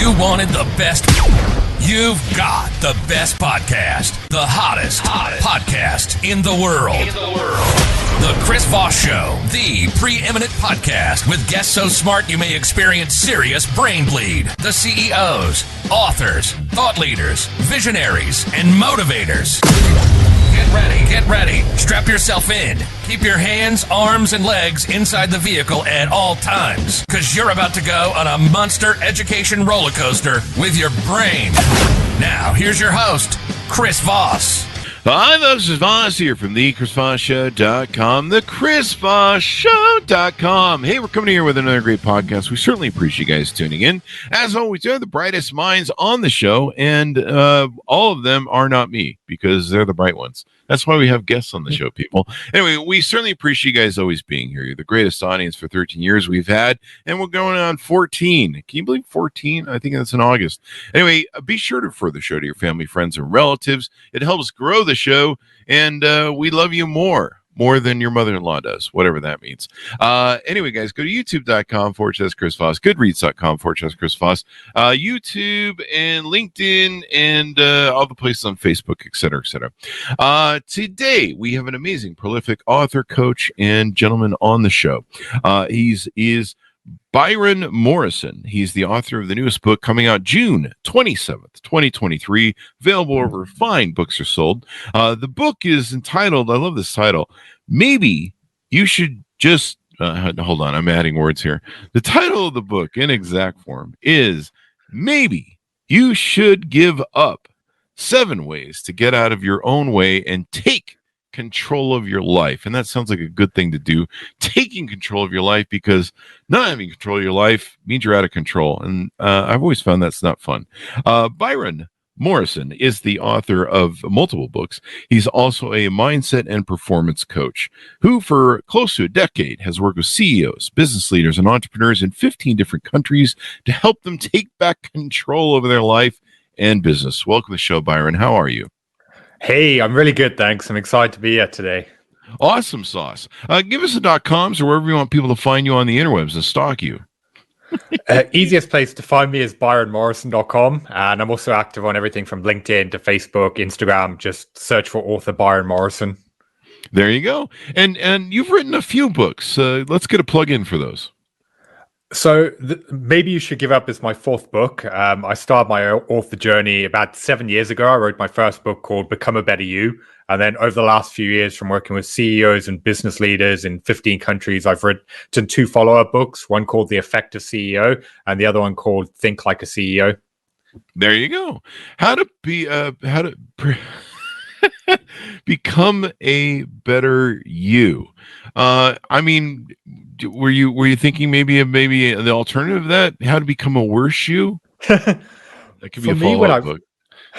You wanted the best. You've got the best podcast. The hottest podcast in the world. The Chris Voss Show, the preeminent podcast with guests so smart you may experience serious brain bleed. The CEOs, authors, thought leaders, visionaries, and motivators. Get ready. Strap yourself in. Keep your hands, arms, and legs inside the vehicle at all times, because you're about to go on a monster education roller coaster with your brain. Now, here's your host, Chris Voss. Hi, this is Voss here from the ChrisVossShow.com, the ChrisVossShow.com. Hey, we're coming here with another great podcast. We certainly appreciate you guys tuning in. As always, they're the brightest minds on the show, and all of them are not me, because they're the bright ones. That's why we have guests on the show, people. Anyway, we certainly appreciate you guys always being here. You're the greatest audience for 13 years we've had, and we're going on 14. Can you believe 14? I think that's in August. Anyway, be sure to refer the show to your family, friends, and relatives. It helps grow the show, and we love you more than your mother-in-law does, whatever that means. Anyway, guys, go to youtube.com/Chris Voss, goodreads.com/Chris Voss, YouTube and LinkedIn and all the places on Facebook, et cetera, et cetera. Today, we have an amazing, prolific author, coach, and gentleman on the show. He's Byron Morrison. He's the author of the newest book coming out June 27th, 2023, available wherever fine books are sold. The book is entitled, I love this title, Maybe You Should Just, hold on, I'm adding words here. The title of the book in exact form is Maybe You Should Give Up 7 Ways to Get Out of Your Own Way and Take Control of Your Life. And that sounds like a good thing to do, taking control of your life, because not having control of your life means you're out of control. And I've always found that's not fun. Byron Morrison is the author of multiple books. He's also a mindset and performance coach who for close to a decade has worked with CEOs, business leaders, and entrepreneurs in 15 different countries to help them take back control over their life and business. Welcome to the show, Byron. How are you? Hey, I'm really good, thanks. I'm excited to be here today. Awesome sauce. Give us the .coms or wherever you want people to find you on the interwebs and stalk you. Easiest place to find me is byronmorrison.com, and I'm also active on everything from LinkedIn to Facebook, Instagram. Just search for author Byron Morrison. There you go. And you've written a few books. Let's get a plug in for those. So Maybe You Should Give Up is my 4th book. I started my author journey about 7 years ago. I wrote my first book called Become a Better You. And then over the last few years, from working with CEOs and business leaders in 15 countries, I've written 2 follow-up books, one called The Effective CEO and the other one called Think Like a CEO. There you go. How to become a better you. I mean, were you thinking maybe the alternative of that? How to become a worse you? That could be a follow-up book.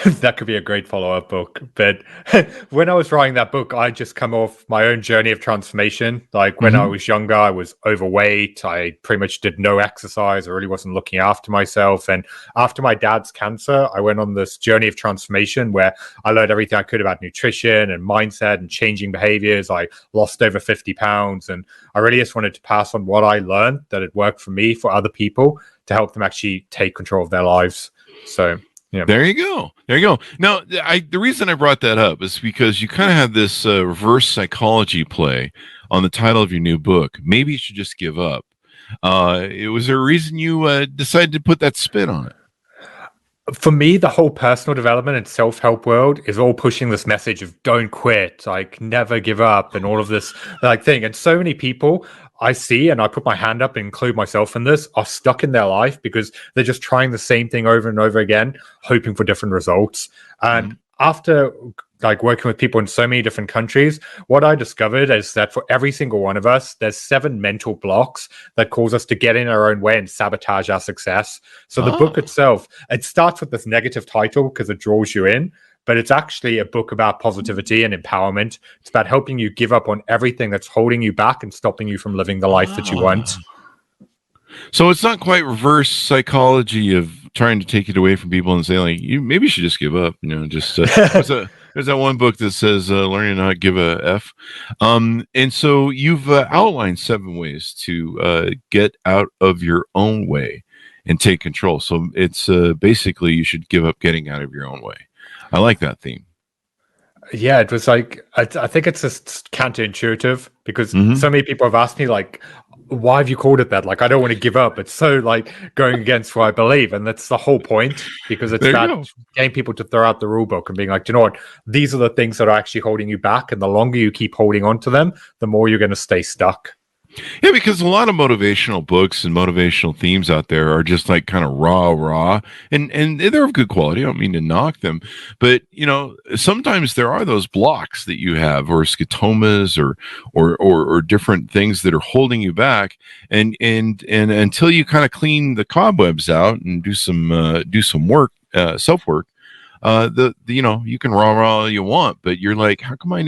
That could be a great follow-up book. But when I was writing that book, I just come off my own journey of transformation. Like when I was younger, I was overweight. I pretty much did no exercise. I really wasn't looking after myself. And after my dad's cancer, I went on this journey of transformation where I learned everything I could about nutrition and mindset and changing behaviors. I lost over 50 pounds. And I really just wanted to pass on what I learned that had worked for me, for other people, to help them actually take control of their lives. So... yeah. There you go. Now, the reason I brought that up is because you kind of have this reverse psychology play on the title of your new book. Maybe you should just give up. Was there a reason you decided to put that spin on it? For me, the whole personal development and self-help world is all pushing this message of don't quit, like never give up and all of this like thing. And so many people I see, and I put my hand up and include myself in this, are stuck in their life because they're just trying the same thing over and over again, hoping for different results. And after like working with people in so many different countries, what I discovered is that for every single one of us, there's 7 mental blocks that cause us to get in our own way and sabotage our success. So the book itself, it starts with this negative title because it draws you in, but it's actually a book about positivity and empowerment. It's about helping you give up on everything that's holding you back and stopping you from living the life that you want. So it's not quite reverse psychology of trying to take it away from people and say, like, you maybe should just give up. You know, just there's that one book that says learning to not give a F. And so you've outlined 7 ways to get out of your own way and take control. So it's basically you should give up getting out of your own way. I like that theme. Yeah, it was like I think it's just counterintuitive because Mhm. so many people have asked me like, why have you called it that? Like, I don't want to give up. It's so like going against what I believe, and that's the whole point because it's There you that go. getting people to throw out the rule book and being like, do you know what? These are the things that are actually holding you back, and the longer you keep holding on to them, the more you're going to stay stuck. Yeah, because a lot of motivational books and motivational themes out there are just like kind of raw, and they're of good quality. I don't mean to knock them, but sometimes there are those blocks that you have, or scotomas, or different things that are holding you back, and until you kind of clean the cobwebs out and do some work, self work. You can rah all you want, but you're like, how come I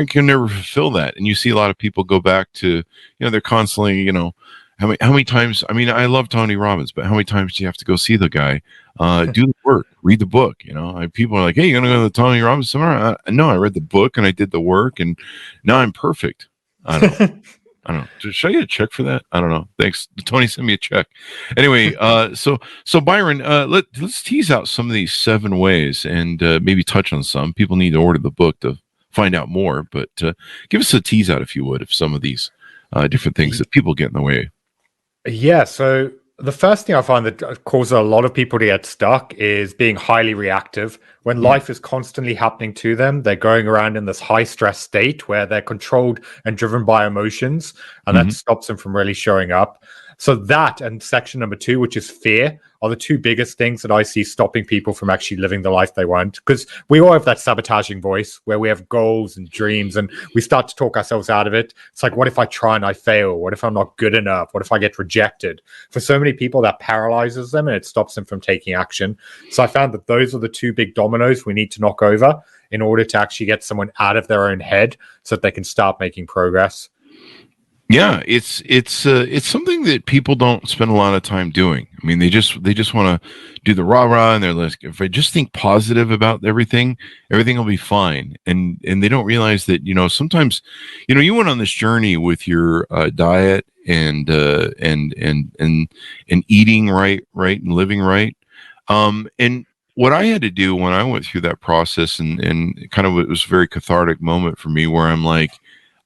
can never fulfill that? And you see a lot of people go back to, they're constantly, how many times, I mean, I love Tony Robbins, but how many times do you have to go see the guy, do the work, read the book? People are like, hey, you're going to go to the Tony Robbins seminar? No, I read the book and I did the work and now I'm perfect. I don't know. I don't know. Should I get a check for that? I don't know. Thanks. Tony sent me a check. Anyway, so Byron, let's tease out some of these 7 ways and maybe touch on some. People need to order the book to find out more, but give us a tease out, if you would, of some of these different things that people get in the way. Yeah, so the first thing I find that causes a lot of people to get stuck is being highly reactive. When life is constantly happening to them, they're going around in this high stress state where they're controlled and driven by emotions, and that stops them from really showing up. So that and section number 2, which is fear, are the 2 biggest things that I see stopping people from actually living the life they want. Because we all have that sabotaging voice where we have goals and dreams and we start to talk ourselves out of it. It's like, what if I try and I fail? What if I'm not good enough? What if I get rejected? For so many people, that paralyzes them and it stops them from taking action. So I found that those are the 2 big dominoes we need to knock over in order to actually get someone out of their own head so that they can start making progress. Yeah, it's something that people don't spend a lot of time doing. I mean, they just want to do the rah, and they're like, if I just think positive about everything will be fine. And they don't realize that sometimes you went on this journey with your diet and eating right and living right. And what I had to do when I went through that process and kind of it was a very cathartic moment for me where I'm like,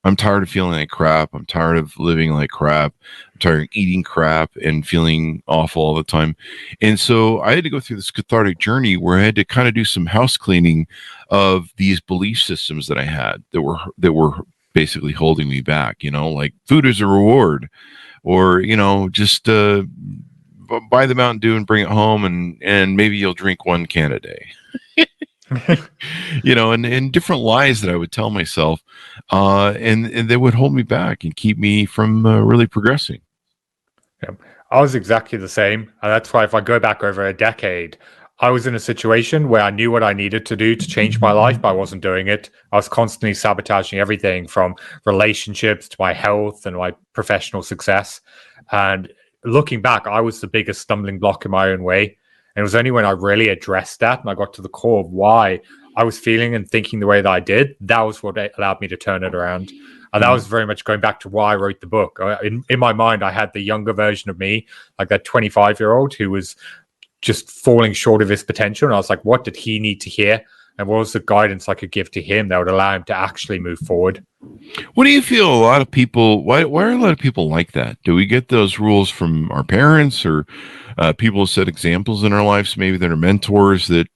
I'm tired of feeling like crap. I'm tired of living like crap. I'm tired of eating crap and feeling awful all the time. And so I had to go through this cathartic journey where I had to kind of do some house cleaning of these belief systems that I had that were basically holding me back, like food is a reward, or, just buy the Mountain Dew and bring it home and maybe you'll drink 1 can a day. And different lies that I would tell myself, and they would hold me back and keep me from really progressing. Yeah, I was exactly the same. And that's why if I go back over a decade, I was in a situation where I knew what I needed to do to change my life, but I wasn't doing it. I was constantly sabotaging everything from relationships to my health and my professional success. And looking back, I was the biggest stumbling block in my own way. And it was only when I really addressed that and I got to the core of why I was feeling and thinking the way that I did, that was what allowed me to turn it around. And that was very much going back to why I wrote the book. In my mind, I had the younger version of me, like that 25-year-old who was just falling short of his potential. And I was like, what did he need to hear? And what was the guidance I could give to him that would allow him to actually move forward? What do you feel a lot of people, why are a lot of people like that? Do we get those rules from our parents or people who set examples in our lives, maybe that are mentors that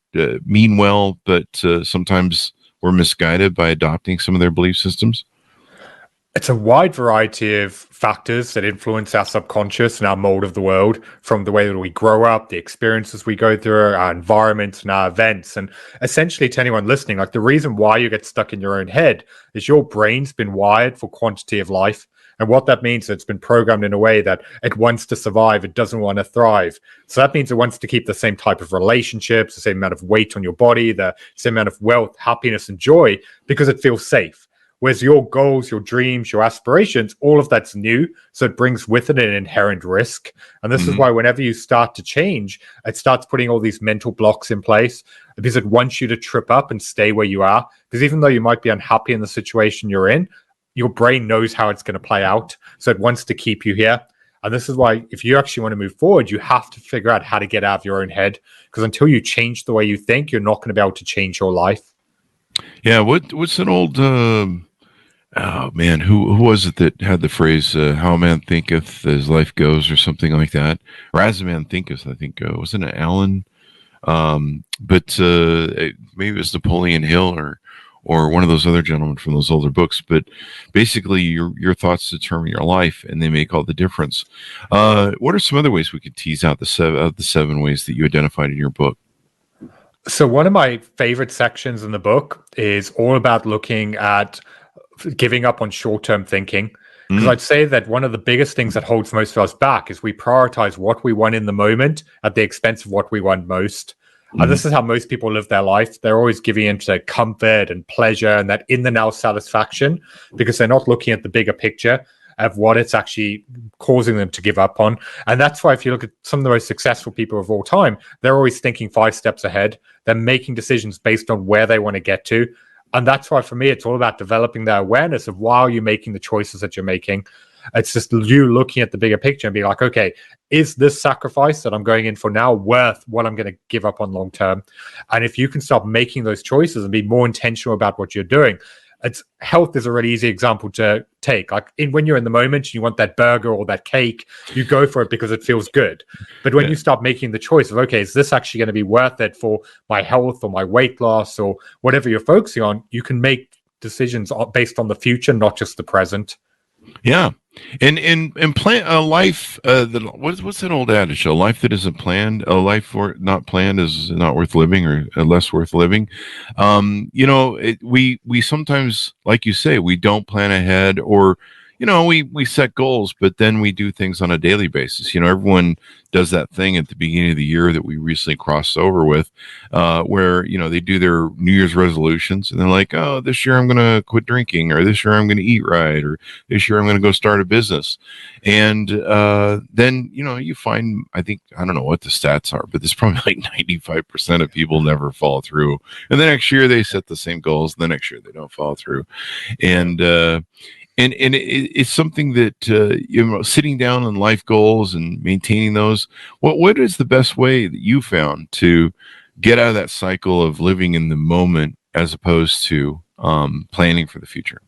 mean well, but sometimes we're misguided by adopting some of their belief systems? It's a wide variety of factors that influence our subconscious and our mold of the world, from the way that we grow up, the experiences we go through, our environments and our events. And essentially, to anyone listening, like the reason why you get stuck in your own head is your brain's been wired for quantity of life. And what that means is it's been programmed in a way that it wants to survive, it doesn't want to thrive. So that means it wants to keep the same type of relationships, the same amount of weight on your body, the same amount of wealth, happiness, and joy, because it feels safe. Whereas your goals, your dreams, your aspirations, all of that's new. So it brings with it an inherent risk. And this is why whenever you start to change, it starts putting all these mental blocks in place because it wants you to trip up and stay where you are. Because even though you might be unhappy in the situation you're in, your brain knows how it's going to play out. So it wants to keep you here. And this is why, if you actually want to move forward, you have to figure out how to get out of your own head. Because until you change the way you think, you're not going to be able to change your life. Yeah. What's that old? Oh man, who was it that had the phrase "How a man thinketh, as life goes," or something like that? Or "As a man thinketh," I think. Wasn't it Alan? But maybe it was Napoleon Hill or one of those other gentlemen from those older books. But basically, your thoughts determine your life, and they make all the difference. What are some other ways we could tease out the seven ways that you identified in your book? So one of my favorite sections in the book is all about looking at giving up on short-term thinking. Because I'd say that one of the biggest things that holds most of us back is we prioritize what we want in the moment at the expense of what we want most. And this is how most people live their life. They're always giving into comfort and pleasure and that in the now satisfaction because they're not looking at the bigger picture of what it's actually causing them to give up on. And that's why if you look at some of the most successful people of all time, they're always thinking 5 steps ahead. They're making decisions based on where they want to get to. And that's why for me, it's all about developing the awareness of why are you making the choices that you're making. It's just you looking at the bigger picture and being like, okay, is this sacrifice that I'm going in for now worth what I'm going to give up on long term? And if you can start making those choices and be more intentional about what you're doing, health is a really easy example to take. Like when you're in the moment, you want that burger or that cake, you go for it because it feels good. But when you start making the choice of, okay, is this actually going to be worth it for my health or my weight loss or whatever you're focusing on, you can make decisions based on the future, not just the present. Yeah, and plan a life. What's that old adage? A life that isn't planned, a life not planned is not worth living, or less worth living. We sometimes, like you say, we don't plan ahead, or we set goals, but then we do things on a daily basis. Everyone does that thing at the beginning of the year that we recently crossed over with, where they do their New Year's resolutions, and they're like, "Oh, this year I'm going to quit drinking, or this year I'm going to eat right, or this year I'm going to go start a business." And then you find, I don't know what the stats are, but there's probably like 95% of people never follow through, and the next year they set the same goals, and the next year they don't follow through, and it's something that sitting down on life goals and maintaining those. What is the best way that you found to get out of that cycle of living in the moment as opposed to planning for the future?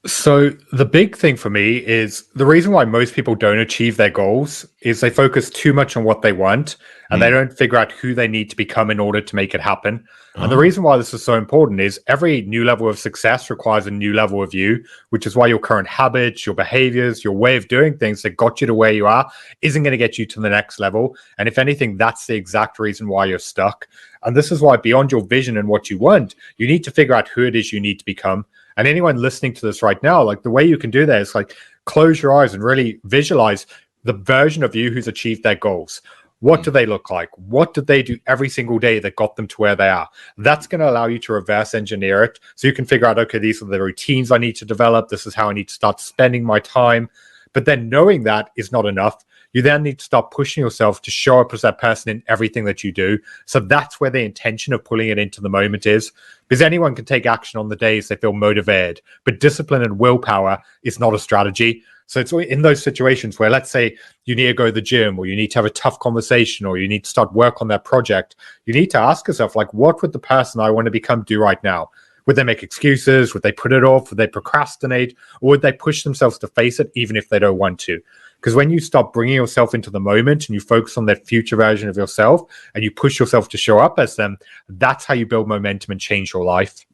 So the big thing for me is the reason why most people don't achieve their goals is they focus too much on what they want and they don't figure out who they need to become in order to make it happen. And the reason why this is so important is every new level of success requires a new level of you, which is why your current habits, your behaviors, your way of doing things that got you to where you are isn't going to get you to the next level. And if anything, that's the exact reason why you're stuck. And this is why beyond your vision and what you want, you need to figure out who it is you need to become. And anyone listening to this right now, like the way you can do that is like close your eyes and really visualize the version of you who's achieved their goals. What do they look like? What did they do every single day that got them to where they are? That's going to allow you to reverse engineer it. So you can figure out, okay, these are the routines I need to develop. This is how I need to start spending my time. But then knowing that is not enough. You then need to start pushing yourself to show up as that person in everything that you do. So that's where the intention of pulling it into the moment is. Because anyone can take action on the days they feel motivated, but discipline and willpower is not a strategy. So it's in those situations where, let's say, you need to go to the gym, or you need to have a tough conversation, or you need to start work on that project. You need to ask yourself, like, what would the person I want to become do right now? Would they make excuses? Would they put it off? Would they procrastinate? Or would they push themselves to face it even if they don't want to? Because when you stop bringing yourself into the moment and you focus on that future version of yourself and you push yourself to show up as them, that's how you build momentum and change your life.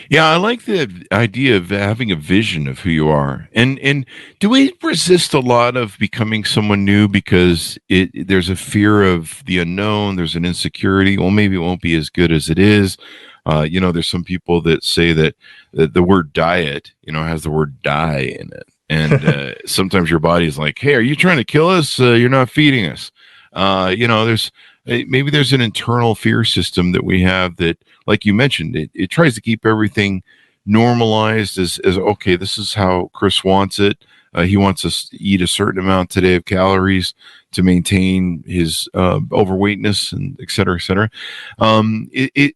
Yeah, I like the idea of having a vision of who you are. And do we resist a lot of becoming someone new because there's a fear of the unknown, there's an insecurity, well, maybe it won't be as good as it is. There's some people that say that the word diet, has the word die in it. And sometimes your body is like, hey, are you trying to kill us? You're not feeding us. There's an internal fear system that we have that, like you mentioned, it tries to keep everything normalized as okay, this is how Chris wants it. He wants us to eat a certain amount today of calories to maintain his overweightness, and et cetera, et cetera.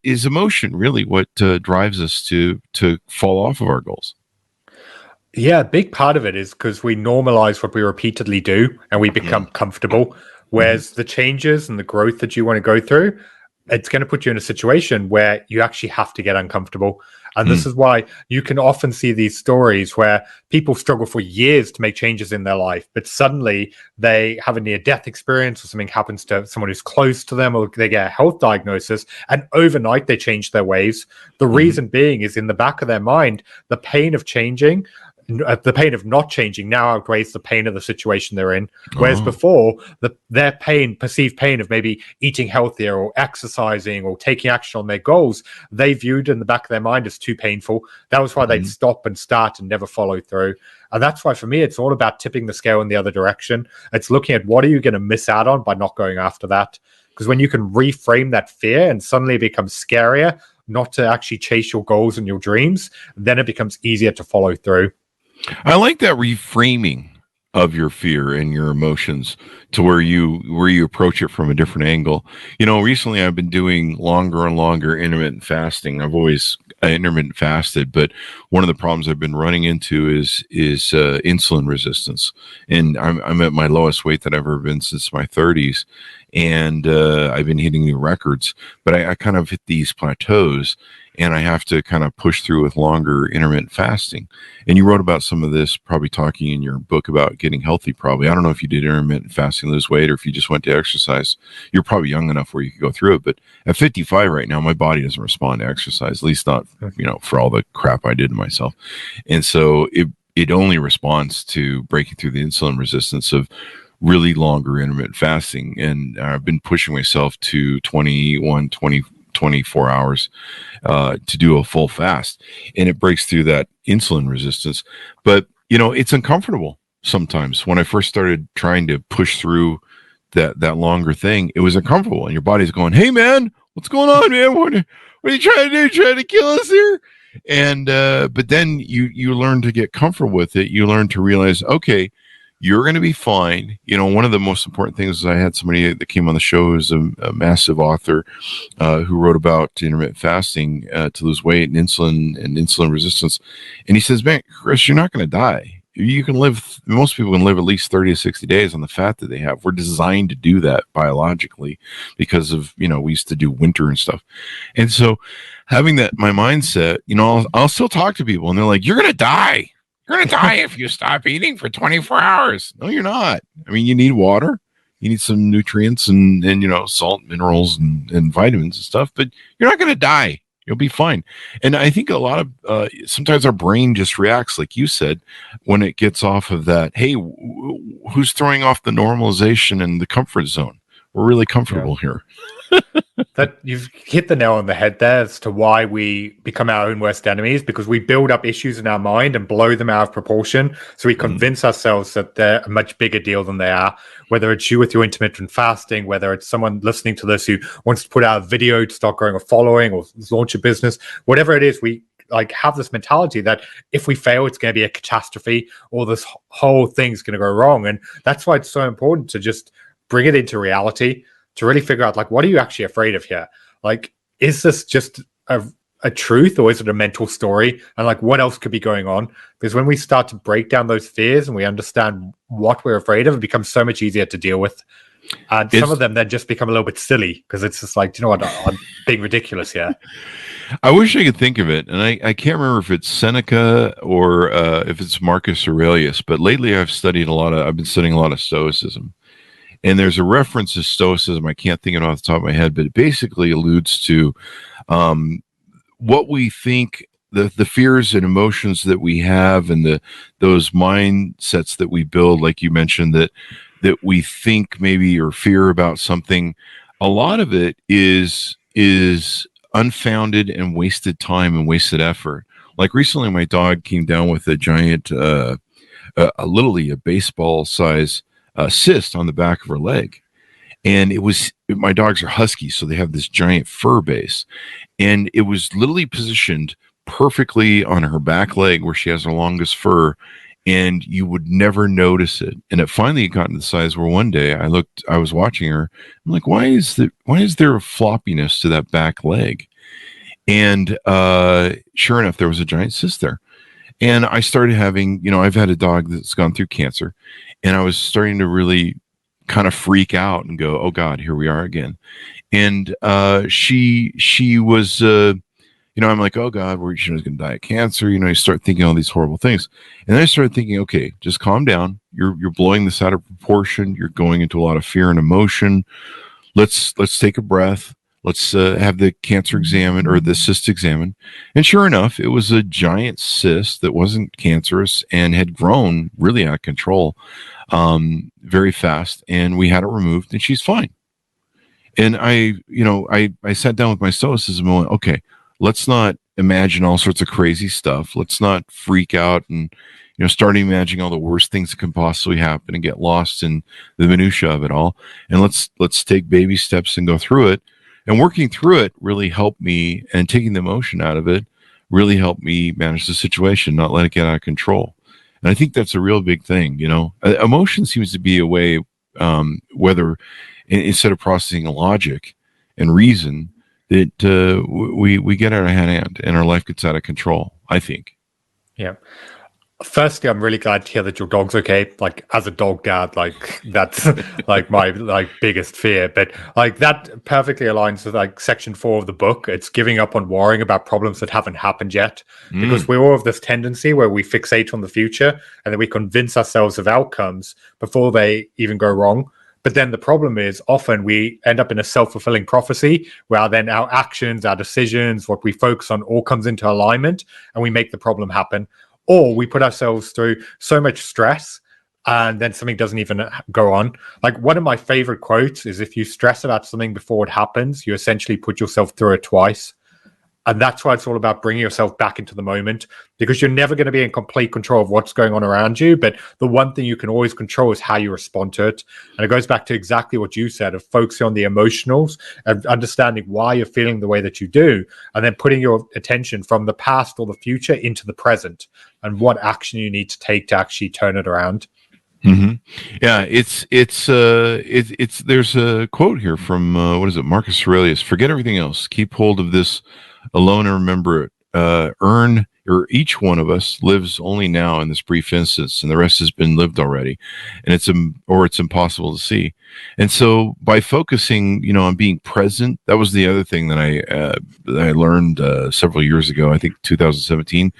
Is emotion really what drives us to fall off of our goals? Yeah, a big part of it is because we normalize what we repeatedly do and we become comfortable. Whereas the changes and the growth that you want to go through, it's going to put you in a situation where you actually have to get uncomfortable. And this is why you can often see these stories where people struggle for years to make changes in their life, but suddenly they have a near-death experience or something happens to someone who's close to them, or they get a health diagnosis, and overnight they change their ways. The reason being is in the back of their mind, the pain of changing, the pain of not changing now outweighs the pain of the situation they're in. Whereas before, their perceived pain of maybe eating healthier or exercising or taking action on their goals, they viewed in the back of their mind as too painful. That was why they'd stop and start and never follow through. And that's why for me, it's all about tipping the scale in the other direction. It's looking at what are you going to miss out on by not going after that. Because when you can reframe that fear and suddenly it becomes scarier not to actually chase your goals and your dreams, then it becomes easier to follow through. I like that reframing of your fear and your emotions to where you approach it from a different angle. Recently I've been doing longer and longer intermittent fasting. I've always intermittent fasted, but one of the problems I've been running into is insulin resistance, and I'm at my lowest weight that I've ever been since my 30s, and I've been hitting new records, but I kind of hit these plateaus. And I have to kind of push through with longer intermittent fasting. And you wrote about some of this, probably talking in your book about getting healthy, probably. I don't know if you did intermittent fasting, lose weight, or if you just went to exercise. You're probably young enough where you could go through it. But at 55 right now, my body doesn't respond to exercise, at least not, for all the crap I did to myself. And so it only responds to breaking through the insulin resistance of really longer intermittent fasting. And I've been pushing myself to 24 hours to do a full fast, and it breaks through that insulin resistance. But it's uncomfortable sometimes. When I first started trying to push through that longer thing, it was uncomfortable, and your body's going, "Hey man, what's going on, man? What are you trying to do? Trying to kill us here?" And but then you learn to get comfortable with it. You learn to realize, okay, you're going to be fine. One of the most important things is I had somebody that came on the show who's a massive author who wrote about intermittent fasting to lose weight and insulin resistance. And he says, "Man, Chris, you're not going to die. You can live, most people can live at least 30 to 60 days on the fat that they have. We're designed to do that biologically because of, we used to do winter and stuff." And so having that, my mindset, I'll still talk to people and they're like, "You're going to die. You're going to die if you stop eating for 24 hours. No, you're not. I mean, you need water. You need some nutrients and salt, minerals, and vitamins and stuff, but you're not going to die. You'll be fine." And I think a lot of, sometimes our brain just reacts, like you said, when it gets off of that, hey, who's throwing off the normalization and the comfort zone? We're really comfortable here. That you've hit the nail on the head there as to why we become our own worst enemies, because we build up issues in our mind and blow them out of proportion. So we convince ourselves that they're a much bigger deal than they are, whether it's you with your intermittent fasting, whether it's someone listening to this who wants to put out a video to start growing a following or launch a business, whatever it is, we have this mentality that if we fail, it's going to be a catastrophe or this whole thing's going to go wrong. And that's why it's so important to just bring it into reality, to really figure out, what are you actually afraid of here? Is this just a truth, or is it a mental story? And what else could be going on? Because when we start to break down those fears and we understand what we're afraid of, it becomes so much easier to deal with. And some of them then just become a little bit silly because it's just do you know what? I'm being ridiculous here. I wish I could think of it, and I can't remember if it's Seneca or if it's Marcus Aurelius, but lately I've been studying a lot of Stoicism. And there's a reference to Stoicism. I can't think of it off the top of my head, but it basically alludes to what we think, the fears and emotions that we have, and those mindsets that we build, like you mentioned, that we think maybe or fear about something. A lot of it is unfounded and wasted time and wasted effort. Like recently, my dog came down with a giant, literally a baseball size cyst on the back of her leg. And my dogs are husky, so they have this giant fur base. And it was literally positioned perfectly on her back leg where she has her longest fur, and you would never notice it. And it finally got to the size where one day I was watching her. I'm like, why is there a floppiness to that back leg? And sure enough, there was a giant cyst there. And I started having, I've had a dog that's gone through cancer, and I was starting to really kind of freak out and go, oh God, here we are again. And she was, I'm like, oh God, she's going to die of cancer. You start thinking all these horrible things. And then I started thinking, okay, just calm down. You're blowing this out of proportion. You're going into a lot of fear and emotion. Let's take a breath. Let's have the cancer examined, or the cyst examined. And sure enough, it was a giant cyst that wasn't cancerous and had grown really out of control very fast. And we had it removed, and she's fine. And I sat down with my stoicism and went, okay, let's not imagine all sorts of crazy stuff. Let's not freak out and, start imagining all the worst things that can possibly happen and get lost in the minutia of it all. And let's take baby steps and go through it. And working through it really helped me, and taking the emotion out of it really helped me manage the situation, not let it get out of control. And I think that's a real big thing. Emotion seems to be a way, whether instead of processing logic and reason, that we get out of hand and our life gets out of control, I think. Yeah. Firstly, I'm really glad to hear that your dog's okay. Like, as a dog dad, like, that's like my biggest fear. But like, that perfectly aligns with like section 4 of the book. It's giving up on worrying about problems that haven't happened yet, because we all have this tendency where we fixate on the future and then we convince ourselves of outcomes before they even go wrong. But then the problem is often we end up in a self-fulfilling prophecy where then our actions, our decisions, what we focus on all comes into alignment and we make the problem happen. Or we put ourselves through so much stress and then something doesn't even go on. Like, one of my favorite quotes is, if you stress about something before it happens, you essentially put yourself through it twice. And that's why it's all about bringing yourself back into the moment, because you're never going to be in complete control of what's going on around you. But the one thing you can always control is how you respond to it. And it goes back to exactly what you said, of focusing on the emotionals and understanding why you're feeling the way that you do, and then putting your attention from the past or the future into the present and what action you need to take to actually turn it around. Mm-hmm. Yeah, it's there's a quote here from what is it, Marcus Aurelius: "Forget everything else, keep hold of this alone, and remember it. Each one of us lives only now in this brief instance, and the rest has been lived already, and it's impossible to see." And so, by focusing, on being present, that was the other thing that I learned several years ago. I think 2017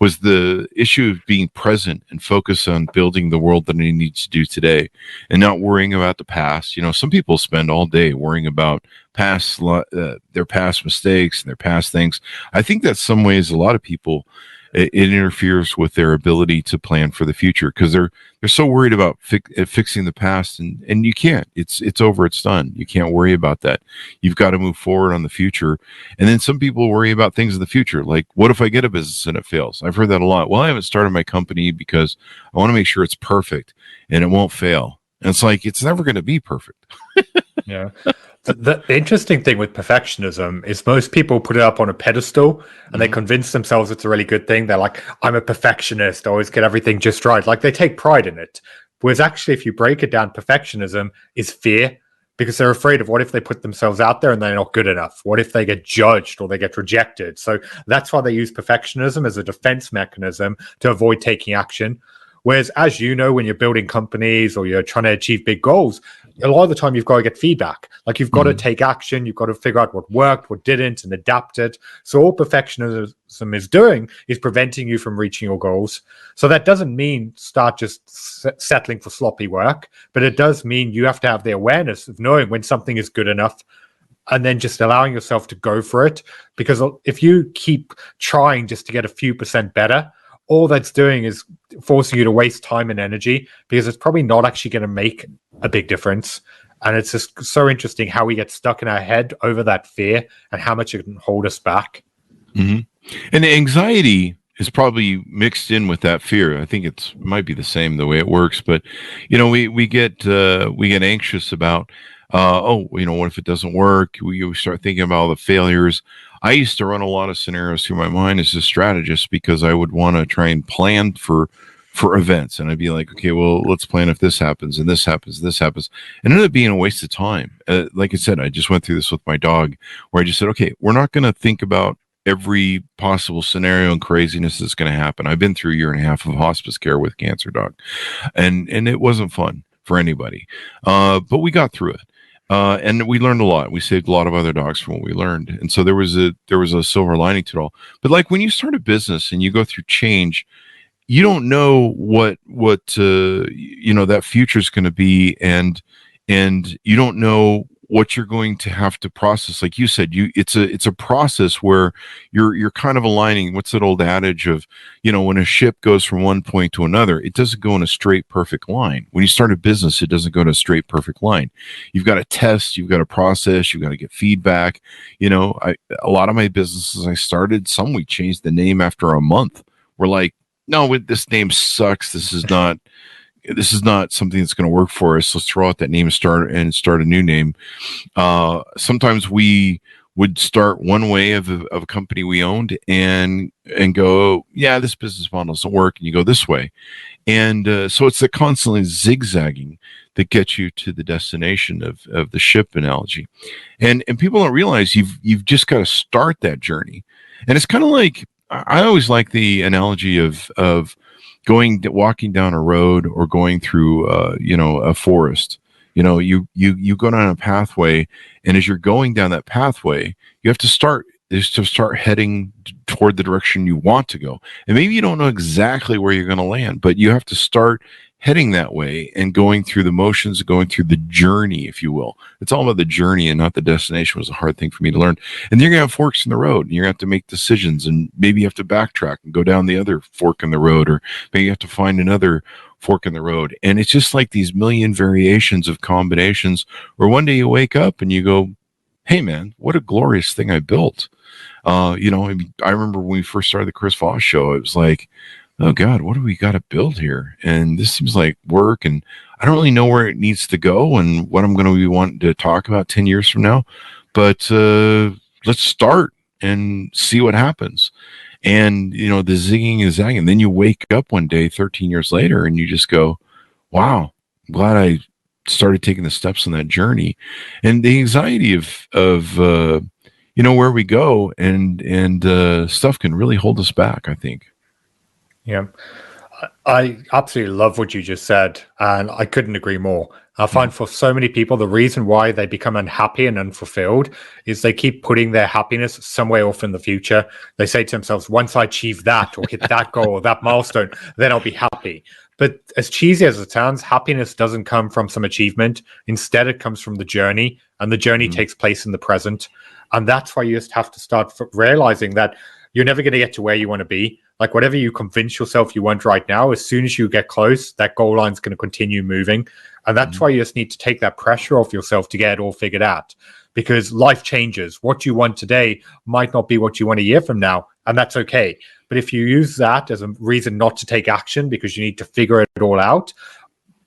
was the issue of being present and focus on building the world that I need to do today, and not worrying about the past. Some people spend all day worrying about their past mistakes and their past things. I think that some ways a lot of people, it interferes with their ability to plan for the future, because they're so worried about fixing the past, and you can't. It's over, it's done. You can't worry about that. You've got to move forward on the future. And then some people worry about things in the future, like, what if I get a business and it fails? I've heard that a lot. Well, I haven't started my company because I want to make sure it's perfect and it won't fail. And it's like, it's never going to be perfect. Yeah. The interesting thing with perfectionism is most people put it up on a pedestal and they convince themselves it's a really good thing. They're like, I'm a perfectionist, I always get everything just right. Like, they take pride in it. Whereas actually, if you break it down, perfectionism is fear, because they're afraid of what if they put themselves out there and they're not good enough? What if they get judged or they get rejected? So that's why they use perfectionism as a defense mechanism to avoid taking action. Whereas, as you know, when you're building companies or you're trying to achieve big goals, a lot of the time you've got to get feedback. Like, you've got to take action. You've got to figure out what worked, what didn't, and adapt it. So all perfectionism is doing is preventing you from reaching your goals. So that doesn't mean start just settling for sloppy work, but it does mean you have to have the awareness of knowing when something is good enough, and then just allowing yourself to go for it. Because if you keep trying just to get a few % better, all that's doing is forcing you to waste time and energy, because it's probably not actually going to make a big difference. And it's just so interesting how we get stuck in our head over that fear and how much it can hold us back. Mm-hmm. And the anxiety is probably mixed in with that fear. I think it might be the same the way it works, but we get anxious about what if it doesn't work? We start thinking about all the failures. I used to run a lot of scenarios through my mind as a strategist, because I would want to try and plan for events. And I'd be like, okay, well, let's plan if this happens and this happens, and this happens. And it ended up being a waste of time. Like I said, I just went through this with my dog, where I just said, okay, we're not going to think about every possible scenario and craziness that's going to happen. I've been through a year and a half of hospice care with cancer dog, and it wasn't fun for anybody, but we got through it. And we learned a lot. We saved a lot of other dogs from what we learned. And so there was a silver lining to it all. But like when you start a business and you go through change, you don't know what that future is going to be, and you don't know what you're going to have to process. Like you said, it's a process where you're kind of aligning. What's that old adage of, when a ship goes from one point to another, it doesn't go in a straight perfect line. When you start a business, it doesn't go in a straight perfect line. You've got to test, you've got to process, you've got to get feedback. A lot of my businesses I started, some we changed the name after a month. We're like, no, this name sucks. This is not something that's going to work for us. Let's throw out that name and start a new name. Sometimes we would start one way of a company we owned and go, yeah, this business model doesn't work. And you go this way. And so it's the constantly zigzagging that gets you to the destination of the ship analogy. And people don't realize you've just got to start that journey. And it's kind of like, I always like the analogy of walking down a road or going through a forest. You go down a pathway, and as you're going down that pathway, you have to start heading toward the direction you want to go. And maybe you don't know exactly where you're going to land, but you have to start heading that way and going through the motions, going through the journey, if you will. It's all about the journey and not the destination. Was a hard thing for me to learn. And you're going to have forks in the road, and you're going to have to make decisions, and maybe you have to backtrack and go down the other fork in the road, or maybe you have to find another fork in the road. And it's just like these million variations of combinations where one day you wake up and you go, hey man, what a glorious thing I built. I remember when we first started the Chris Voss show, it was like, oh God, what do we got to build here? And this seems like work, and I don't really know where it needs to go and what I'm going to be wanting to talk about 10 years from now, but let's start and see what happens. And, the zigging and zagging. Then you wake up one day, 13 years later, and you just go, wow, I'm glad I started taking the steps on that journey. And the anxiety of where we go and stuff can really hold us back, I think. Yeah, I absolutely love what you just said, and I couldn't agree more. I find for so many people, the reason why they become unhappy and unfulfilled is they keep putting their happiness somewhere off in the future. They say to themselves, once I achieve that or hit that goal or that milestone, then I'll be happy. But as cheesy as it sounds, happiness doesn't come from some achievement. Instead, it comes from the journey, and the journey takes place in the present. And that's why you just have to start realizing that you're never going to get to where you want to be. Like whatever you convince yourself you want right now, as soon as you get close, that goal line is going to continue moving. And that's why you just need to take that pressure off yourself to get it all figured out, because life changes. What you want today might not be what you want a year from now, and that's okay. But if you use that as a reason not to take action because you need to figure it all out,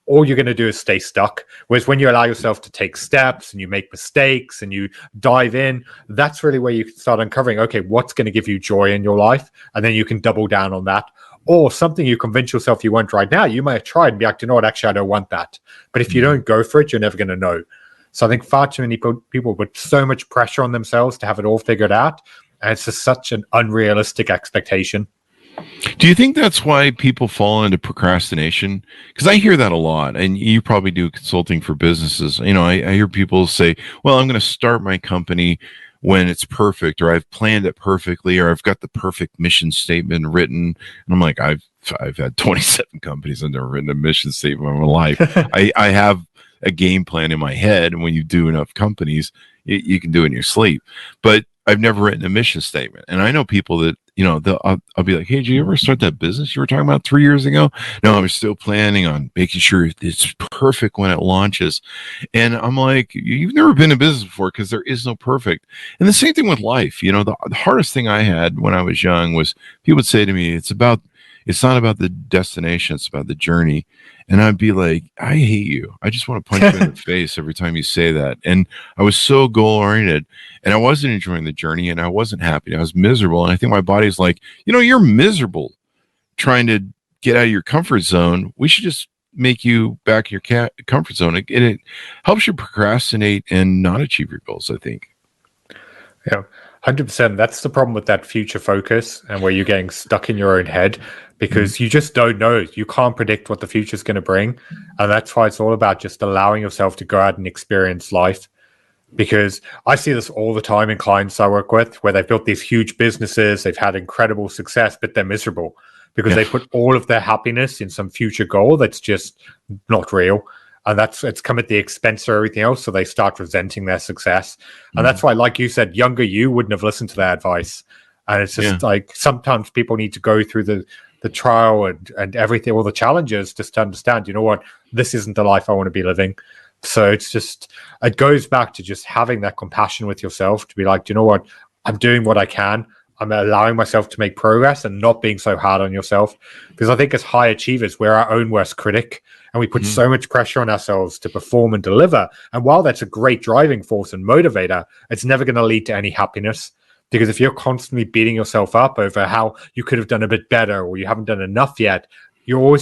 all you're going to do is stay stuck. Whereas when you allow yourself to take steps and you make mistakes and you dive in, that's really where you start uncovering, okay, what's going to give you joy in your life? And then you can double down on that. Or something you convince yourself you want right now, you might try and be like, you know what, actually, I don't want that. But if you don't go for it, you're never going to know. So I think far too many people put so much pressure on themselves to have it all figured out. And it's just such an unrealistic expectation. Do you think that's why people fall into procrastination? Because I hear that a lot, and you probably do consulting for businesses. I hear people say, well, I'm going to start my company when it's perfect, or I've planned it perfectly, or I've got the perfect mission statement written. And I'm like, I've had 27 companies. I've never written a mission statement in my life. I have a game plan in my head, and when you do enough companies, you can do it in your sleep. But I've never written a mission statement. And I know people that, I'll be like, hey, did you ever start that business you were talking about 3 years ago? No, I was still planning on making sure it's perfect when it launches. And I'm like, you've never been in business before, because there is no perfect. And the same thing with life. The hardest thing I had when I was young was people would say to me, it's not about the destination, it's about the journey. And I'd be like, I hate you. I just want to punch you in the face every time you say that. And I was so goal-oriented, and I wasn't enjoying the journey, and I wasn't happy. I was miserable. And I think my body's like, you're miserable trying to get out of your comfort zone. We should just make you back in your comfort zone. It helps you procrastinate and not achieve your goals, I think. Yeah, 100%. That's the problem with that future focus and where you're getting stuck in your own head because you just don't know. You can't predict what the future is going to bring. And that's why it's all about just allowing yourself to go out and experience life. Because I see this all the time in clients I work with where they've built these huge businesses, they've had incredible success, but they're miserable because they put all of their happiness in some future goal that's just not real. And it's come at the expense of everything else. So they start resenting their success. And that's why, like you said, younger you wouldn't have listened to their advice. And it's just like sometimes people need to go through the trial and everything, all the challenges just to understand, you know what, this isn't the life I want to be living. So it's just, it goes back to just having that compassion with yourself to be like, you know what, I'm doing what I can. I'm allowing myself to make progress and not being so hard on yourself. Because I think as high achievers, we're our own worst critic and we put so much pressure on ourselves to perform and deliver. And while that's a great driving force and motivator, it's never going to lead to any happiness. Because if you're constantly beating yourself up over how you could have done a bit better or you haven't done enough yet, you're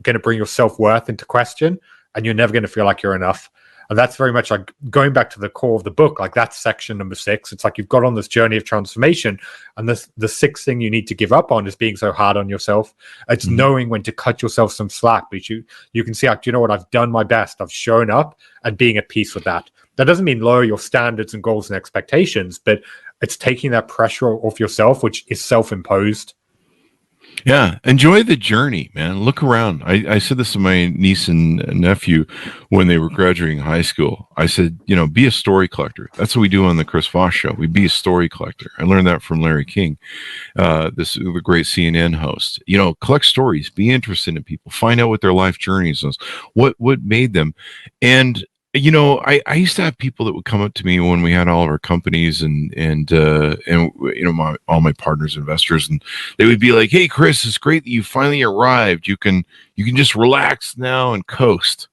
going to bring your self-worth into question and you're never going to feel like you're enough. And that's very much like going back to the core of the book, like that's section number 6. It's like you've got on this journey of transformation. And the sixth thing you need to give up on is being so hard on yourself. It's knowing when to cut yourself some slack. But you can see, like, you know what, I've done my best. I've shown up and being at peace with that. That doesn't mean lower your standards and goals and expectations, but it's taking that pressure off yourself, which is self-imposed. Yeah, enjoy the journey, man. Look around. I said this to my niece and nephew when they were graduating high school. I said, you know, be a story collector. That's what we do on the Chris Voss Show. We be a story collector. I learned that from Larry King, the great CNN host. You know, collect stories. Be interested in people. Find out what their life journeys was. What made them. And you know, I used to have people that would come up to me when we had all of our companies and you know, all my partners, investors, and they would be like, "Hey, Chris, it's great that you finally arrived. You can just relax now and coast."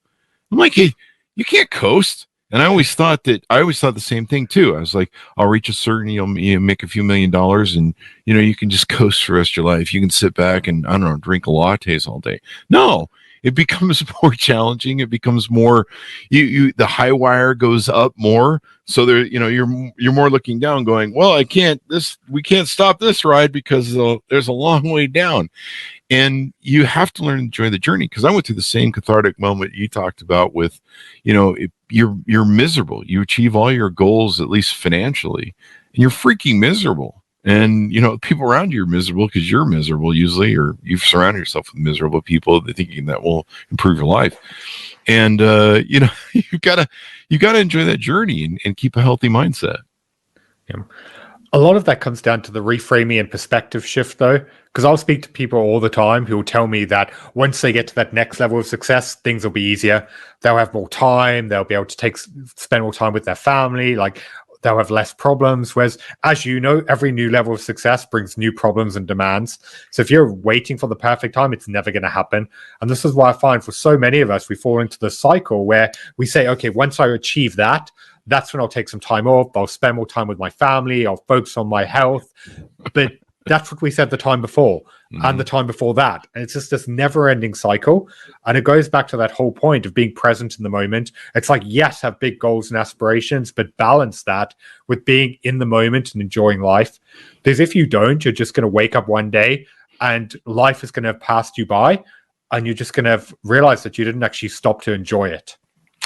I'm like, "Hey, you can't coast." And I always thought the same thing too. I was like, "I'll reach a certain, you make a few $1 million, and you know, you can just coast for the rest of your life. You can sit back and I don't know, drink lattes all day." No. It becomes more challenging. It becomes more, the high wire goes up more. So there, you know, you're more looking down going, well, we can't stop this ride because there's a long way down. And you have to learn to enjoy the journey. Cause I went through the same cathartic moment you talked about with, you know, you're miserable. You achieve all your goals, at least financially, and you're freaking miserable. And, you know, people around you are miserable because you're miserable usually, or you've surrounded yourself with miserable people thinking that will improve your life. And, you know, you gotta enjoy that journey and keep a healthy mindset. Yeah. A lot of that comes down to the reframing and perspective shift, though, because I'll speak to people all the time who will tell me that once they get to that next level of success, things will be easier. They'll have more time. They'll be able to spend more time with their family. Like, they'll have less problems. Whereas, as you know, every new level of success brings new problems and demands. So if you're waiting for the perfect time, it's never going to happen. And this is why I find for so many of us, we fall into the cycle where we say, okay, once I achieve that, that's when I'll take some time off. I'll spend more time with my family. I'll focus on my health. But that's what we said the time before and the time before that. And it's just this never-ending cycle. And it goes back to that whole point of being present in the moment. It's like, yes, have big goals and aspirations, but balance that with being in the moment and enjoying life. Because if you don't, you're just going to wake up one day and life is going to have passed you by and you're just going to have realized that you didn't actually stop to enjoy it.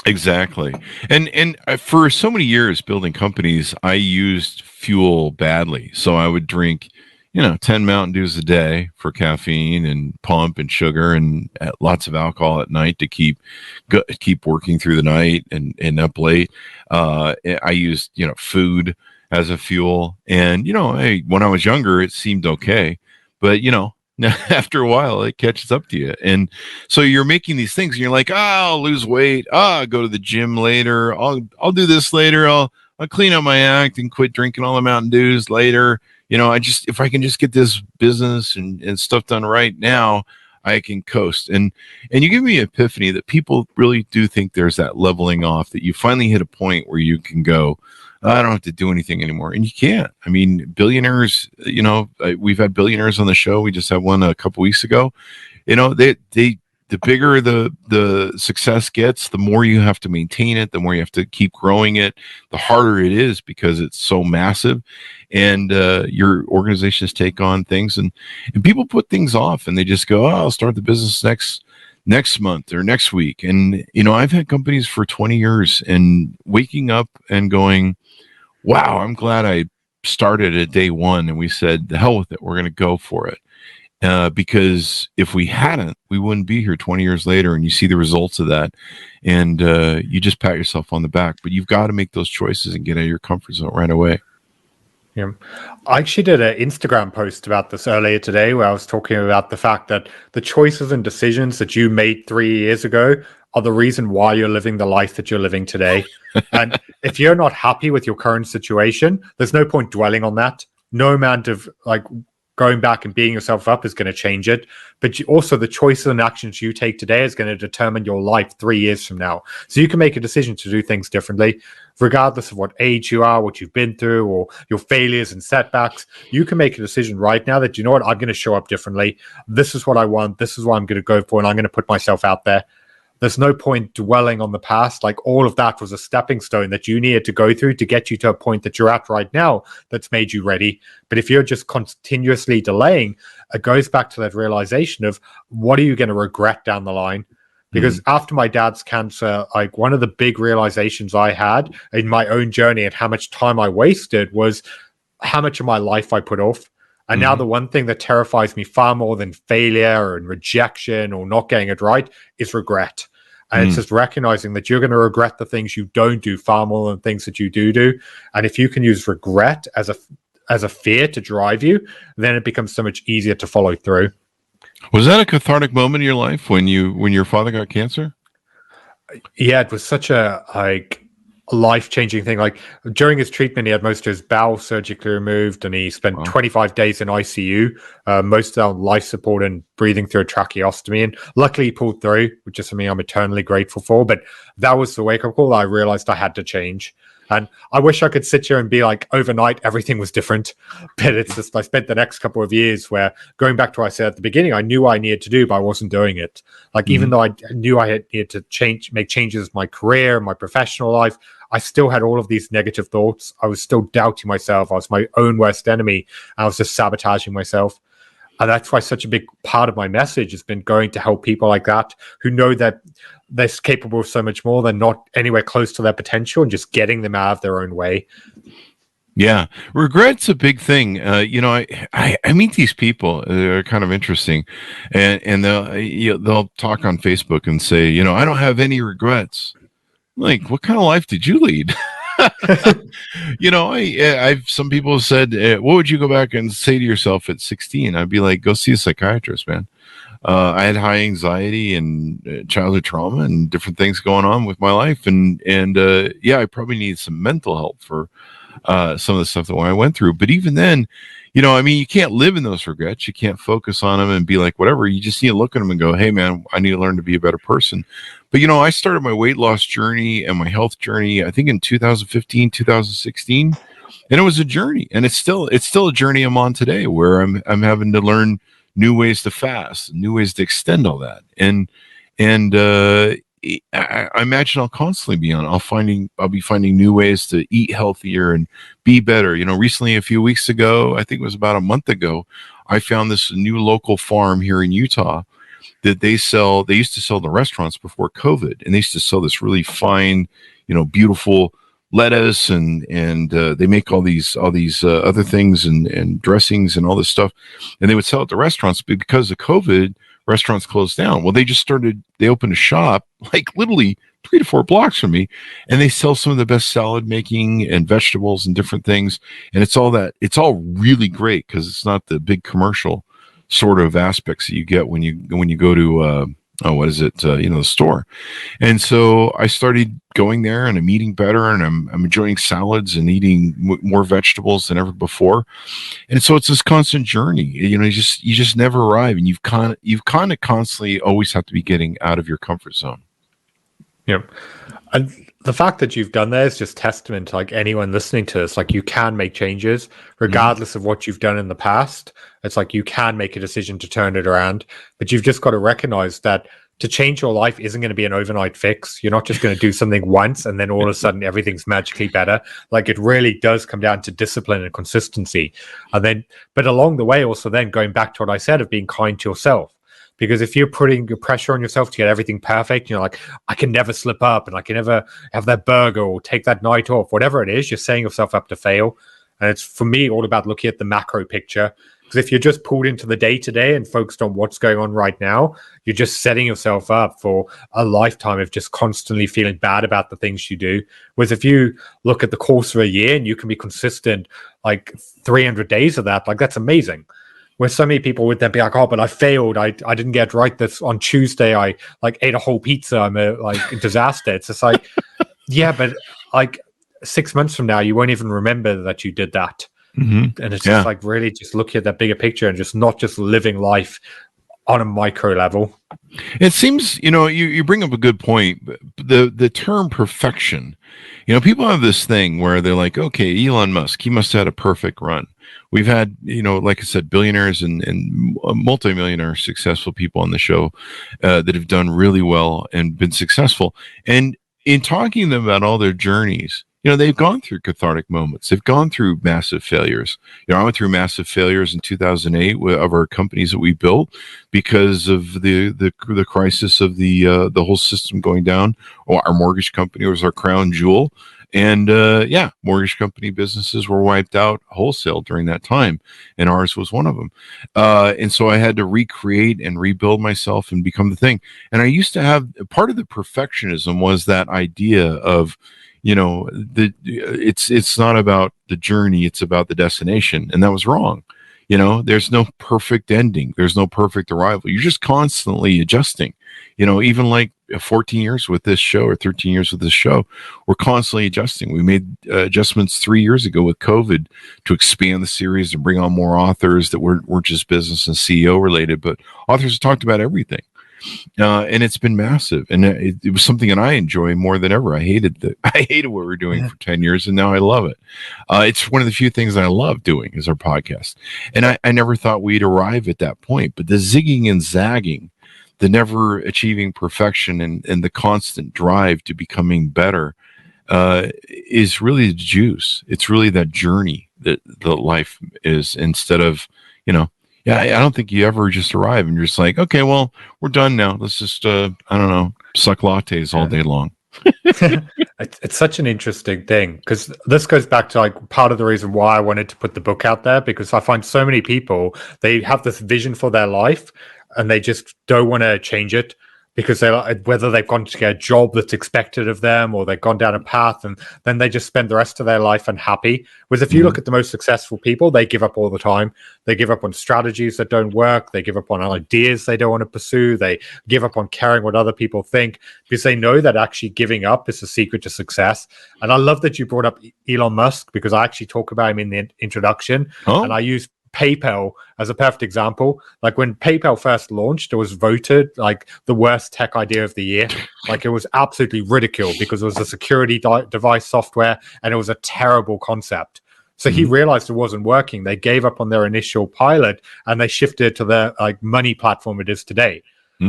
Exactly. And for so many years building companies, I used fuel badly. So I would drink, 10 Mountain Dews a day for caffeine and pump and sugar and lots of alcohol at night to keep working through the night and up late. I used, food as a fuel. And, when I was younger, it seemed okay. But, after a while, it catches up to you. And so you're making these things and you're like, I'll lose weight. I'll go to the gym later. I'll do this later. I'll clean up my act and quit drinking all the Mountain Dews later. If I can just get this business and stuff done right now, I can coast. And you give me an epiphany that people really do think there's that leveling off, that you finally hit a point where you can go, I don't have to do anything anymore. And you can't. I mean, billionaires, we've had billionaires on the show. We just had one a couple weeks ago. They the bigger the success gets, the more you have to maintain it, the more you have to keep growing it, the harder it is because it's so massive. And your organizations take on things, and people put things off, and they just go, oh, I'll start the business next month or next week. And I've had companies for 20 years, and waking up and going, wow, I'm glad I started at day one and we said, the hell with it, we're going to go for it. Because if we hadn't, we wouldn't be here 20 years later, and you see the results of that, and you just pat yourself on the back. But you've got to make those choices and get out of your comfort zone right away. Yeah. I actually did an Instagram post about this earlier today, where I was talking about the fact that the choices and decisions that you made 3 years ago are the reason why you're living the life that you're living today. And if you're not happy with your current situation, there's no point dwelling on that. No amount of going back and beating yourself up is going to change it. But also the choices and actions you take today is going to determine your life 3 years from now. So you can make a decision to do things differently, regardless of what age you are, what you've been through, or your failures and setbacks. You can make a decision right now that, you know what, I'm going to show up differently. This is what I want. This is what I'm going to go for. And I'm going to put myself out there. There's no point dwelling on the past. Like, all of that was a stepping stone that you needed to go through to get you to a point that you're at right now that's made you ready. But if you're just continuously delaying, it goes back to that realization of, what are you going to regret down the line? Because after my dad's cancer, one of the big realizations I had in my own journey and how much time I wasted was how much of my life I put off. And now the one thing that terrifies me far more than failure and rejection or not getting it right is regret. And it's just recognizing that you're going to regret the things you don't do far more than things that you do. And if you can use regret as a fear to drive you, then it becomes so much easier to follow through. Was that a cathartic moment in your life when your father got cancer? Yeah, it was such a life-changing thing. Like, during his treatment, he had most of his bowel surgically removed, and he spent 25 days in ICU, most of on life support and breathing through a tracheostomy. And luckily he pulled through, which is something I'm eternally grateful for. But that was the wake-up call that I realized I had to change. And I wish I could sit here and be like, overnight, everything was different. But it's just, I spent the next couple of years where, going back to what I said at the beginning, I knew I needed to do, but I wasn't doing it. Even though I knew I needed to make changes in my career, my professional life, I still had all of these negative thoughts. I was still doubting myself. I was my own worst enemy. I was just sabotaging myself. And that's why such a big part of my message has been going to help people like that, who know that they're capable of so much more. They're not anywhere close to their potential, and just getting them out of their own way. Yeah, regret's a big thing. I meet these people; they're kind of interesting, and they'll talk on Facebook and say, I don't have any regrets. Like, what kind of life did you lead? I've some people have said, what would you go back and say to yourself at 16? I'd be like, go see a psychiatrist, man. I had high anxiety and childhood trauma and different things going on with my life, and I probably need some mental help for some of the stuff that I went through. But even then, you can't live in those regrets. You can't focus on them and be like, whatever. You just need to look at them and go, hey, man, I need to learn to be a better person. But, I started my weight loss journey and my health journey, I think in 2015, 2016. And it was a journey. And it's still a journey I'm on today, where I'm having to learn new ways to fast, new ways to extend all that. And I imagine I'll constantly be on. I'll be finding new ways to eat healthier and be better. Recently, a few weeks ago, I think it was about a month ago, I found this new local farm here in Utah that they used to sell to restaurants before COVID, and they used to sell this really fine, beautiful lettuce, and they make all these other things and dressings and all this stuff, and they would sell it to restaurants. But because of COVID, restaurants closed down. Well, they opened a shop like literally 3 to 4 blocks from me, and they sell some of the best salad making and vegetables and different things. And it's all really great, because it's not the big commercial sort of aspects that you get when you go to the store. And so I started going there, and I'm eating better, and I'm enjoying salads and eating more vegetables than ever before. And so it's this constant journey. You just never arrive, and you've kind of constantly always have to be getting out of your comfort zone. Yeah. And the fact that you've done that is just testament to anyone listening to this. You can make changes regardless of what you've done in the past. It's you can make a decision to turn it around, but you've just got to recognize that to change your life isn't going to be an overnight fix. You're not just going to do something once and then all of a sudden everything's magically better. Like, it really does come down to discipline and consistency. And then, but along the way, also then going back to what I said of being kind to yourself. Because if you're putting your pressure on yourself to get everything perfect, you're like, I can never slip up and I can never have that burger or take that night off, whatever it is, you're setting yourself up to fail. And it's, for me, all about looking at the macro picture. Because if you're just pulled into the day-to-day and focused on what's going on right now, you're just setting yourself up for a lifetime of just constantly feeling bad about the things you do. Whereas if you look at the course of a year and you can be consistent, like 300 days of that, like that's amazing. Where so many people would then be like, oh, but I failed. I didn't get right this on Tuesday. I like ate a whole pizza. I'm a disaster. It's just like, yeah, but like 6 months from now, you won't even remember that you did that. Mm-hmm. And it's just like really just looking at that bigger picture and just not just living life on a micro level. It seems, you bring up a good point. The term perfection, people have this thing where they're like, okay, Elon Musk, he must have had a perfect run. We've had, like I said, billionaires and multimillionaire successful people on the show that have done really well and been successful. And in talking to them about all their journeys, they've gone through cathartic moments. They've gone through massive failures. I went through massive failures in 2008 of our companies that we built because of the crisis of the whole system going down. Our mortgage company was our crown jewel. And mortgage company businesses were wiped out wholesale during that time. And ours was one of them. And so I had to recreate and rebuild myself and become the thing. And I used to have part of the perfectionism was that idea of, it's not about the journey, it's about the destination. And that was wrong. There's no perfect ending. There's no perfect arrival. You're just constantly adjusting, even like 14 years with this show or 13 years with this show, we're constantly adjusting. We made adjustments 3 years ago with COVID to expand the series and bring on more authors that weren't just business and CEO related, but authors who talked about everything. And it's been massive, and it was something that I enjoy more than ever. I hated what we were doing for 10 years, and now I love it. It's one of the few things I love doing is our podcast. And I never thought we'd arrive at that point, but the zigging and zagging, the never achieving perfection and the constant drive to becoming better is really the juice. It's really that journey that the life is, instead of, I don't think you ever just arrive and you're just like, okay, well, we're done now. Let's just, suck lattes all day long. It's such an interesting thing, because this goes back to like part of the reason why I wanted to put the book out there, because I find so many people, they have this vision for their life and they just don't want to change it. Because whether they've gone to get a job that's expected of them or they've gone down a path and then they just spend the rest of their life unhappy. Whereas if you look at the most successful people, they give up all the time. They give up on strategies that don't work. They give up on ideas they don't want to pursue. They give up on caring what other people think, because they know that actually giving up is the secret to success. And I love that you brought up Elon Musk, because I actually talk about him in the introduction. And I use PayPal as a perfect example. Like when PayPal first launched, it was voted like the worst tech idea of the year. Like it was absolutely ridiculed because it was a security device software and it was a terrible concept. So he realized it wasn't working. They gave up on their initial pilot and they shifted to the like money platform it is today.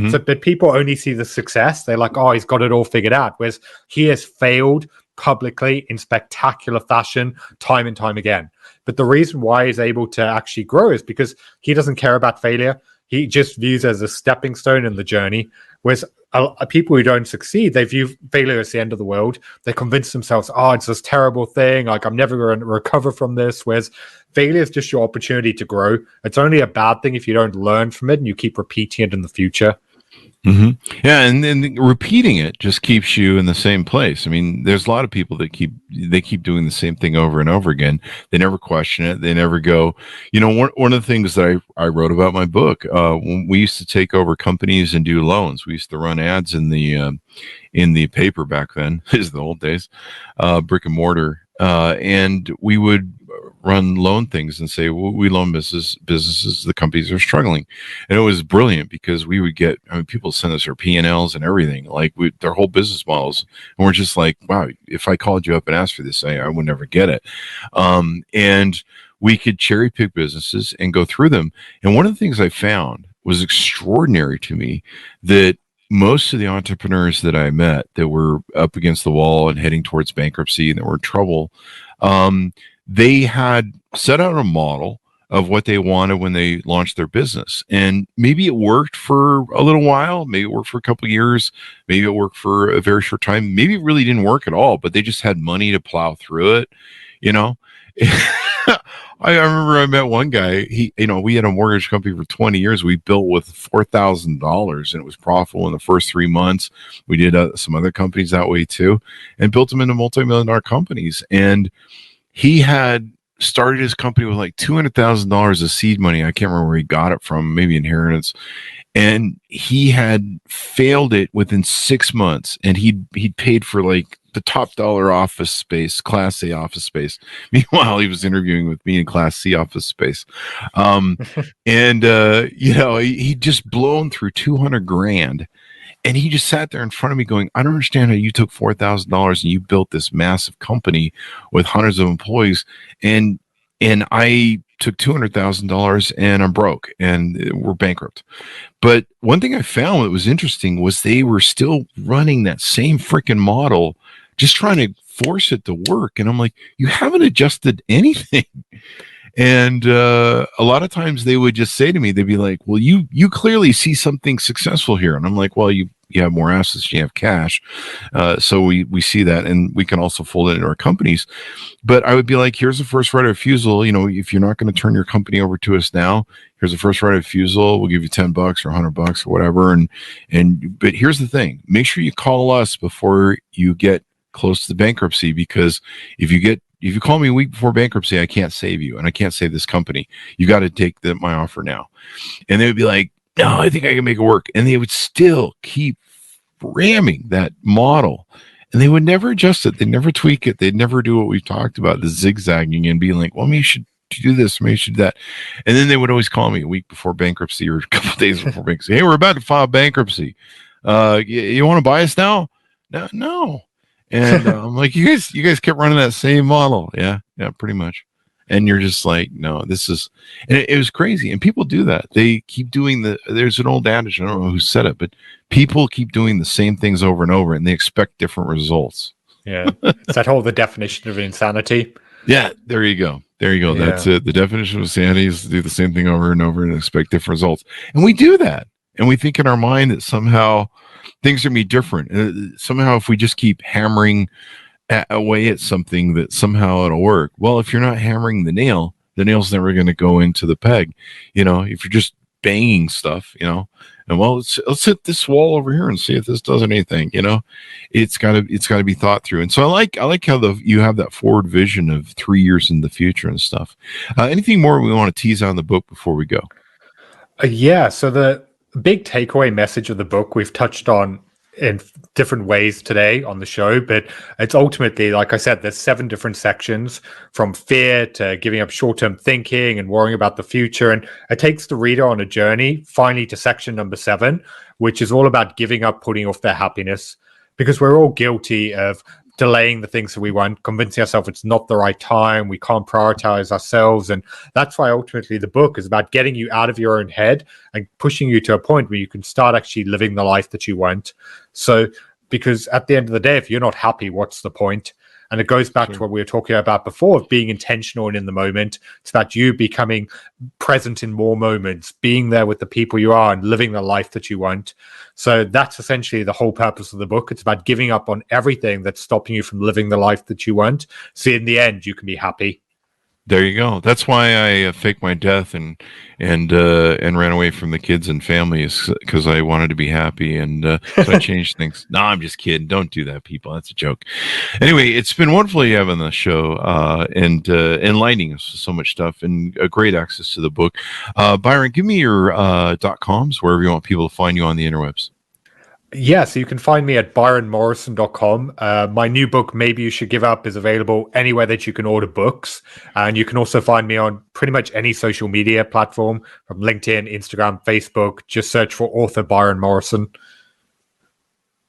So, but people only see the success. They're like, oh, he's got it all figured out. Whereas he has failed publicly in spectacular fashion time and time again. But the reason why he's able to actually grow is because he doesn't care about failure. He just views it as a stepping stone in the journey. Whereas people who don't succeed, they view failure as the end of the world. They convince themselves, oh, it's this terrible thing. Like I'm never going to recover from this. Whereas failure is just your opportunity to grow. It's only a bad thing if you don't learn from it and you keep repeating it in the future. Yeah, and then repeating it just keeps you in the same place. I mean, there's a lot of people that keep doing the same thing over and over again. They never question it. They never go. One of the things that I wrote about in my book, when we used to take over companies and do loans, we used to run ads in the paper back then, is the old days, brick and mortar, and we would run loan things and say, well, we loan businesses, the companies are struggling. And it was brilliant because we would get, people send us their P&Ls and everything, like their whole business models. And we're just like, wow, if I called you up and asked for this, I would never get it. And we could cherry pick businesses and go through them. And one of the things I found was extraordinary to me, that most of the entrepreneurs that I met that were up against the wall and heading towards bankruptcy and that were in trouble, they had set out a model of what they wanted when they launched their business. And maybe it worked for a little while, maybe it worked for a couple of years, maybe it worked for a very short time, maybe it really didn't work at all, but they just had money to plow through it, you know. I remember I met one guy, we had a mortgage company for 20 years. We built with $4,000 and it was profitable in the first 3 months. We did some other companies that way too, and built them into multi-million-dollar companies. And he had started his company with like $200,000 of seed money. I can't remember where he got it from, maybe inheritance. And he had failed it within 6 months, and he'd paid for like the top dollar office space, Class A office space. Meanwhile, he was interviewing with me in Class C office space. He'd just blown through 200 grand. And he just sat there in front of me going, I don't understand how you took $4,000 and you built this massive company with hundreds of employees. And I took $200,000 and I'm broke and we're bankrupt. But one thing I found that was interesting was they were still running that same freaking model, just trying to force it to work. And I'm like, you haven't adjusted anything. And a lot of times they would just say to me, they'd be like, well, you clearly see something successful here. And I'm like, well, you have more assets, you have cash. So we see that, and we can also fold it into our companies. But I would be like, here's the first right of refusal. If you're not going to turn your company over to us now, here's the first right of refusal. We'll give you $10 or $100 or whatever. But here's the thing, make sure you call us before you get close to the bankruptcy, because if you call me a week before bankruptcy, I can't save you, and I can't save this company. You got to take my offer now. And they would be like, no, I think I can make it work. And they would still keep ramming that model, and they would never adjust it. They'd never tweak it. They'd never do what we've talked about, the zigzagging and being like, well, maybe you should do this, maybe you should do that. And then they would always call me a week before bankruptcy or a couple of days before bankruptcy. Hey, we're about to file bankruptcy. You want to buy us now? No. And I'm like, you guys kept running that same model. Yeah, pretty much. And you're just like, no, this is, and it was crazy. And people do that. They keep doing there's an old adage, I don't know who said it, but people keep doing the same things over and over, and they expect different results. Yeah. Is that whole the definition of insanity? Yeah, there you go. Yeah. That's it. The definition of insanity is to do the same thing over and over and expect different results. And we do that. And we think in our mind that somehow things are going to be different. Somehow if we just keep hammering away at something, that somehow it'll work. Well, if you're not hammering the nail's never going to go into the peg. If you're just banging stuff, and well, let's hit this wall over here and see if this does anything. It's got to be thought through. And so I like how you have that forward vision of 3 years in the future and stuff. Anything more we want to tease out in the book before we go? So the big takeaway message of the book we've touched on in different ways today on the show, but it's ultimately, like I said, there's 7 different sections, from fear to giving up short-term thinking and worrying about the future. And it takes the reader on a journey finally to section number 7, which is all about giving up putting off their happiness, because we're all guilty of delaying the things that we want, convincing ourselves it's not the right time, we can't prioritize ourselves. And that's why ultimately the book is about getting you out of your own head and pushing you to a point where you can start actually living the life that you want. So, because at the end of the day, if you're not happy, what's the point? And it goes back to what we were talking about before, of being intentional and in the moment. It's about you becoming present in more moments, being there with the people you are and living the life that you want. So that's essentially the whole purpose of the book. It's about giving up on everything that's stopping you from living the life that you want. So in the end, you can be happy. There you go. That's why I faked my death and ran away from the kids and families, because I wanted to be happy, and so I changed things. No, I'm just kidding. Don't do that, people. That's a joke. Anyway, it's been wonderful to have on the show and enlightening us with so much stuff and great access to the book. Byron, give me your .coms, wherever you want people to find you on the interwebs. Yeah, so you can find me at byronmorrison.com. My new book, Maybe You Should Give Up, is available anywhere that you can order books. And you can also find me on pretty much any social media platform, from LinkedIn, Instagram, Facebook. Just search for author Byron Morrison.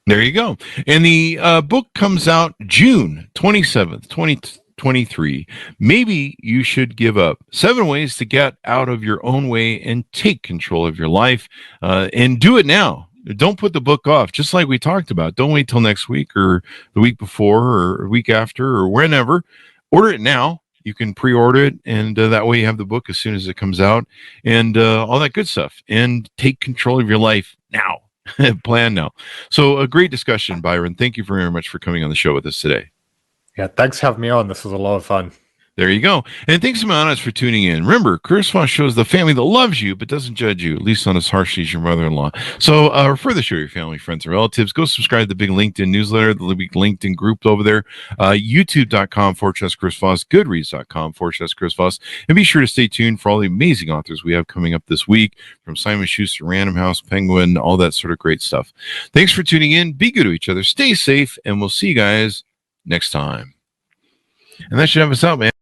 There you go. And the book comes out June 27th, 2023. Maybe You Should Give Up. 7 ways to get out of your own way and take control of your life. And do it now. Don't put the book off, just like we talked about. Don't wait till next week or the week before or a week after or whenever. Order it now. You can pre-order it, and that way you have the book as soon as it comes out and all that good stuff. And take control of your life now. Plan now. So a great discussion, Byron. Thank you very much for coming on the show with us today. Yeah, thanks for having me on. This was a lot of fun. There you go. And thanks to my audience for tuning in. Remember, Chris Voss shows the family that loves you but doesn't judge you, at least not as harshly as your mother-in-law. So refer the show to your family, friends, and relatives. Go subscribe to the big LinkedIn newsletter, the big LinkedIn group over there, youtube.com/Chris Voss, goodreads.com/Chris Voss. And be sure to stay tuned for all the amazing authors we have coming up this week, from Simon Schuster, Random House, Penguin, all that sort of great stuff. Thanks for tuning in. Be good to each other. Stay safe, and we'll see you guys next time. And that should have us out, man.